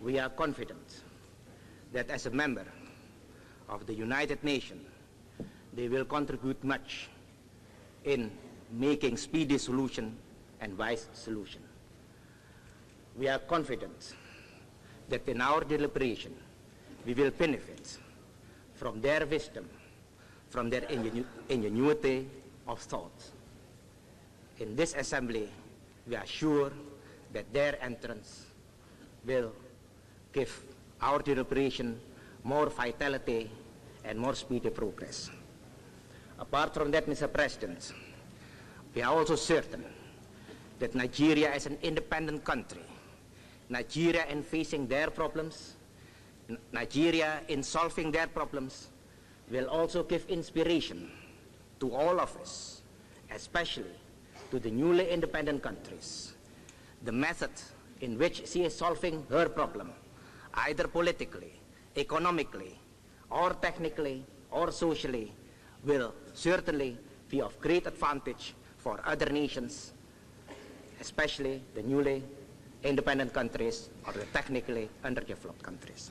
We are confident that as a member of the United Nations, they will contribute much in making speedy solution and wise solution. We are confident that in our deliberation, we will benefit from their wisdom, from their ingenuity of thought. In this assembly, we are sure that their entrance will give our deliberation more vitality and more speedy progress. Apart from that, Mr. President, we are also certain that Nigeria is an independent country. Nigeria in facing their problems, Nigeria in solving their problems will also give inspiration to all of us, especially to the newly independent countries. The method in which she is solving her problem, either politically, economically, or technically, or socially, will certainly be of great advantage for other nations, especially the newly independent countries or the technically underdeveloped countries.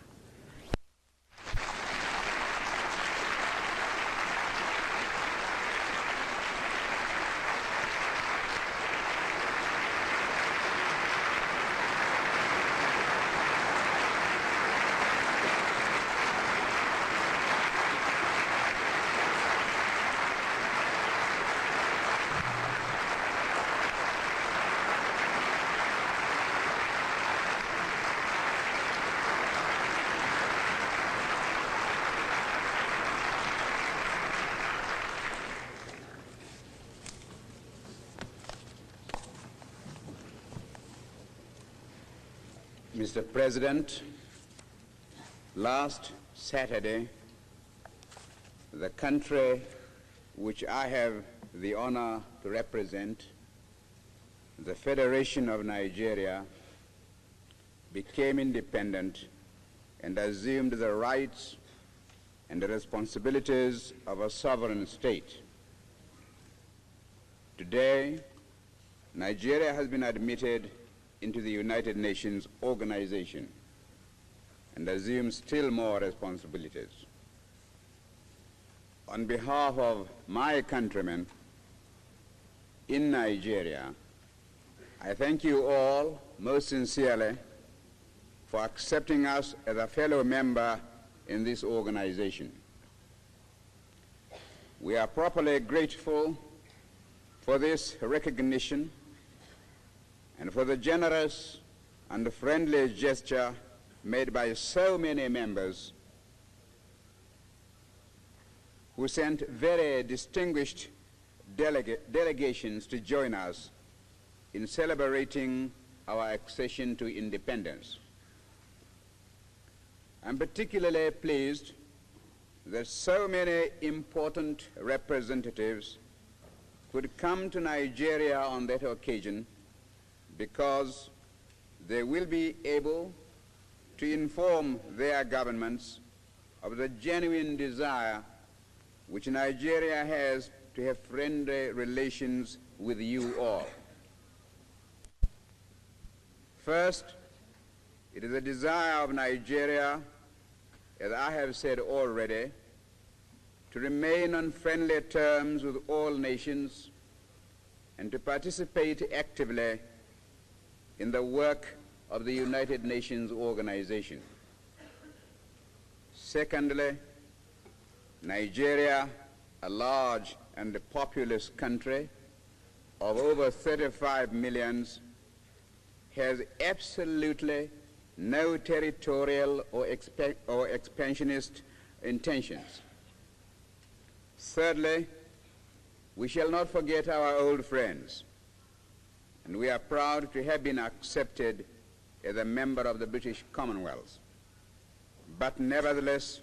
Mr. President, last Saturday, the country which I have the honor to represent, the Federation of Nigeria, became independent and assumed the rights and the responsibilities of a sovereign state. Today, Nigeria has been admitted into the United Nations organization and assumes still more responsibilities. On behalf of my countrymen in Nigeria, I thank you all most sincerely for accepting us as a fellow member in this organization. We are properly grateful for this recognition and for the generous and friendly gesture made by so many members who sent very distinguished delegations to join us in celebrating our accession to independence. I'm particularly pleased that so many important representatives could come to Nigeria on that occasion, because they will be able to inform their governments of the genuine desire which Nigeria has to have friendly relations with you all. First, it is a desire of Nigeria, as I have said already, to remain on friendly terms with all nations and to participate actively in the work of the United Nations organization. Secondly, Nigeria, a large and populous country of over 35 million, has absolutely no territorial or expansionist intentions. Thirdly, we shall not forget our old friends, and we are proud to have been accepted as a member of the British Commonwealth. But nevertheless,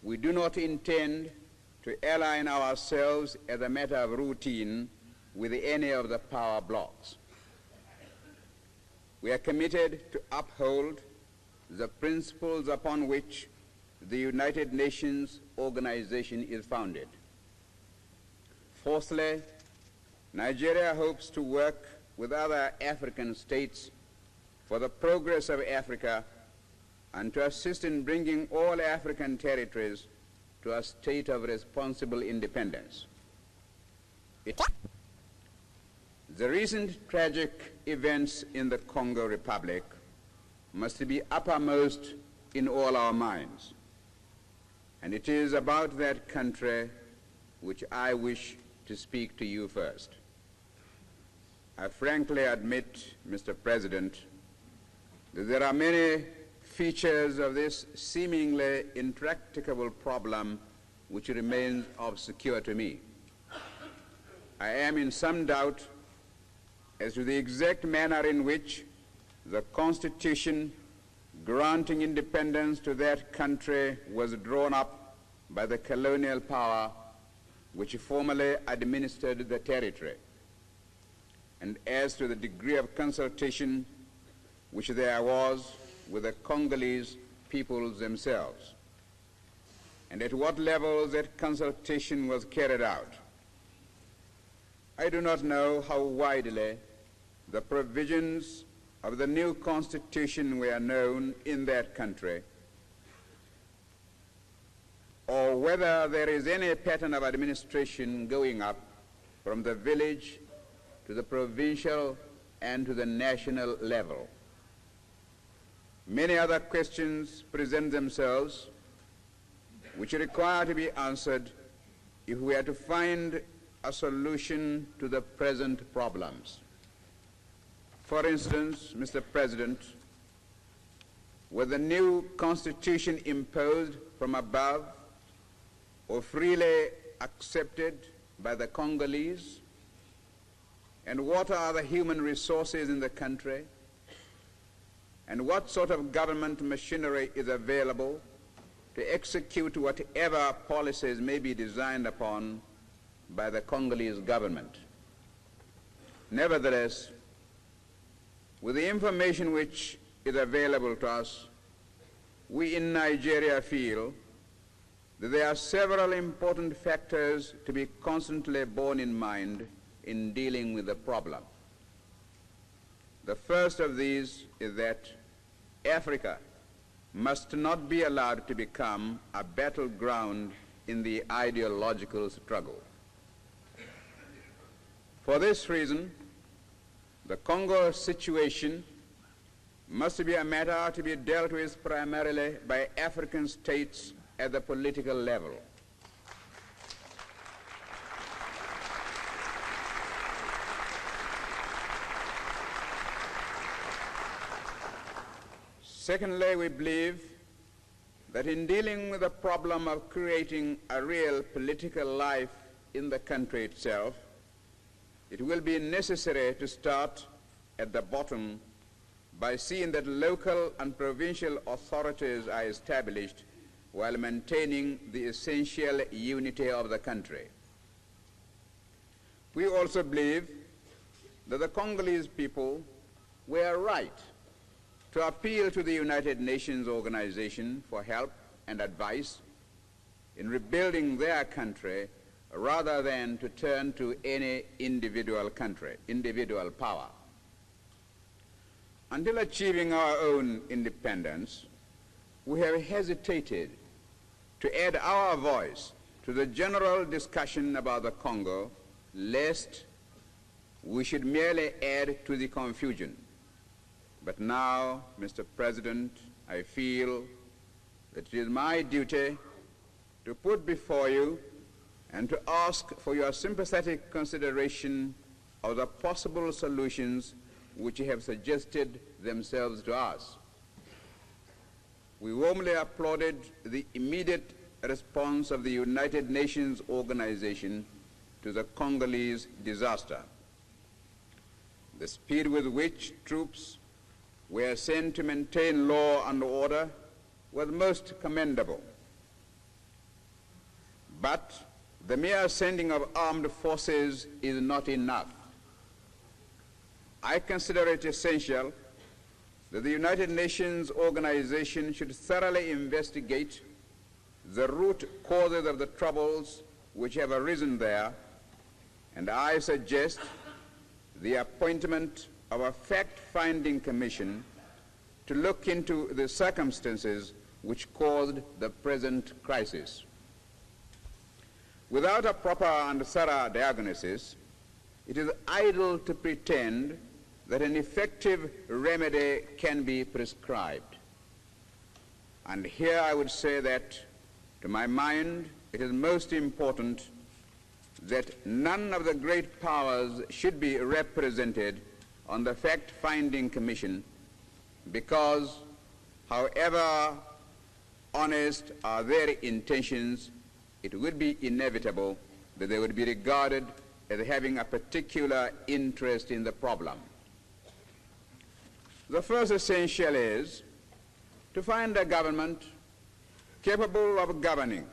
we do not intend to align ourselves as a matter of routine with any of the power blocs. We are committed to uphold the principles upon which the United Nations organization is founded. Fourthly, Nigeria hopes to work with other African states for the progress of Africa and to assist in bringing all African territories to a state of responsible independence. The recent tragic events in the Congo Republic must be uppermost in all our minds. And it is about that country which I wish to speak to you first. I frankly admit, Mr. President, that there are many features of this seemingly intractable problem which remains obscure to me. I am in some doubt as to the exact manner in which the Constitution granting independence to that country was drawn up by the colonial power which formerly administered the territory, and as to the degree of consultation which there was with the Congolese peoples themselves, and at what level that consultation was carried out. I do not know how widely the provisions of the new constitution were known in that country, or whether there is any pattern of administration going up from the village to the provincial and to the national level. Many other questions present themselves which require to be answered if we are to find a solution to the present problems. For instance, Mr. President, was the new constitution imposed from above or freely accepted by the Congolese? And what are the human resources in the country? And what sort of government machinery is available to execute whatever policies may be designed upon by the Congolese government? Nevertheless, with the information which is available to us, we in Nigeria feel that there are several important factors to be constantly borne in mind in dealing with the problem. The first of these is that Africa must not be allowed to become a battleground in the ideological struggle. For this reason, the Congo situation must be a matter to be dealt with primarily by African states at the political level. Secondly, we believe that in dealing with the problem of creating a real political life in the country itself, it will be necessary to start at the bottom by seeing that local and provincial authorities are established while maintaining the essential unity of the country. We also believe that the Congolese people were right to appeal to the United Nations organization for help and advice in rebuilding their country rather than to turn to any individual power. Until achieving our own independence, we have hesitated to add our voice to the general discussion about the Congo, lest we should merely add to the confusion. But now, Mr. President, I feel that it is my duty to put before you and to ask for your sympathetic consideration of the possible solutions which have suggested themselves to us. We warmly applauded the immediate response of the United Nations organization to the Congolese disaster. The speed with which troops were sent to maintain law and order was most commendable. But the mere sending of armed forces is not enough. I consider it essential that the United Nations organization should thoroughly investigate the root causes of the troubles which have arisen there, and I suggest the appointment of a fact-finding commission to look into the circumstances which caused the present crisis. Without a proper and thorough diagnosis, it is idle to pretend that an effective remedy can be prescribed. And here I would say that, to my mind, it is most important that none of the great powers should be represented on the fact-finding commission, because however honest are their intentions, it would be inevitable that they would be regarded as having a particular interest in the problem. The first essential is to find a government capable of governing,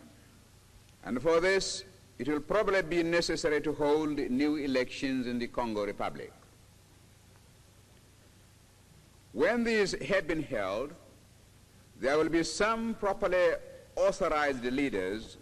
and for this it will probably be necessary to hold new elections in the Congo Republic. When these have been held, there will be some properly authorized leaders